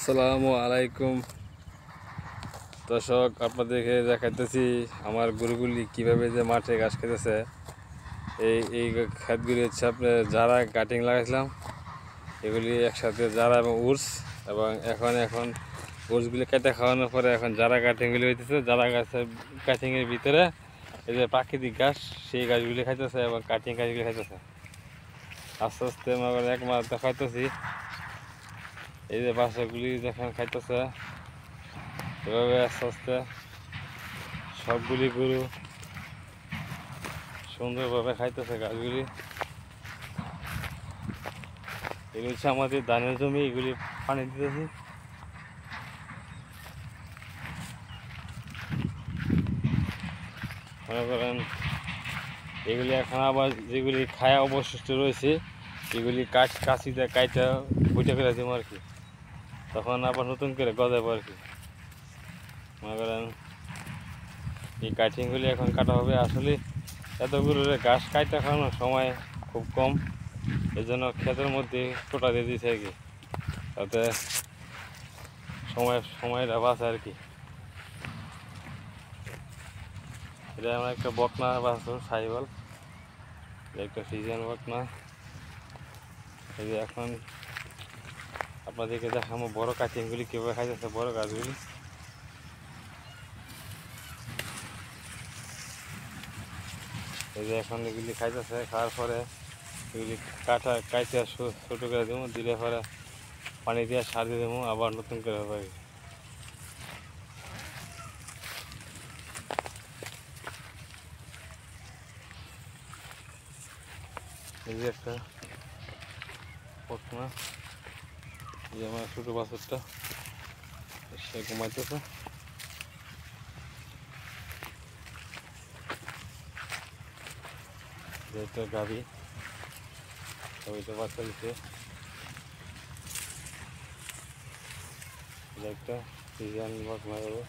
আসসালামু আলাইকুম দর্শক, আপনাদেরকে দেখাইতেছি আমার গরুগুলি কিভাবে যে মাঠে ঘাস খেতেছে। এই ক্ষেতগুলি হচ্ছে আপনার যারা কাটিং লাগাইছিলাম, এগুলি একসাথে যারা এবং উর্স, এবং এখন উর্সগুলি কেটে খাওয়ানোর পরে এখন যারা কাটিংগুলি হইতেছে। যারা গাছের কাটিংয়ের ভিতরে এই যে প্রাকৃতিক ঘাস, সেই গাছগুলি খাইতেছে এবং কাটিং গাছগুলি খাইতেছে। আস্তে আস্তে আমার এক মাস দেখাইতেছি, এই যে বাচ্চাগুলি যখন খাইতেছে এভাবে আস্তে আস্তে সবগুলি গরু সুন্দরভাবে খাইতেছে গাছগুলি। এগুলি হচ্ছে আমাদের ধানের জমি, এগুলি পানি দিতেছি। মনে করেন এগুলি এখন আবার যেগুলি খায়া অবশিষ্ট রয়েছে এগুলি কাশিতে কাইটা বইটা করে দেবো আর কি, তখন আবার নতুন করে গজাবো আর কি। মনে করেন এই কাটিংগুলি এখন কাটা হবে। আসলে এতগুলো ঘাস কাইটা খাওয়ানোর সময় খুব কম, এই জন্য ক্ষেতের মধ্যে টোটা দিয়ে দিয়েছে আর কি, তাতে সময়টা বাঁচে আর কি। এটা আমার একটা বকনা বাছুর সাইবল, একটা ফ্রিজিয়ান বকনা। এই যে এখন আপনাদেরকে দেখাবো বড় কাটিংগুলি কীভাবে খাইতেছে, বড় গাছগুলি। এই যে এখন এগুলি খাইতেছে, খাওয়ার পরে এগুলি কাইতে ছোটো করে দেবো, দিলে পরে পানি দিয়ে সার দিয়ে দেবো, আবার নতুন করে হবে। এই যে একটা বকনা, এই আমার ছোটো বাছুরটা সে ঘুমাইতেছে। একটা গাভী, গাভীটা বাচ্চা দিচ্ছে। একটা ফ্রিজিয়ান বকনা হবে।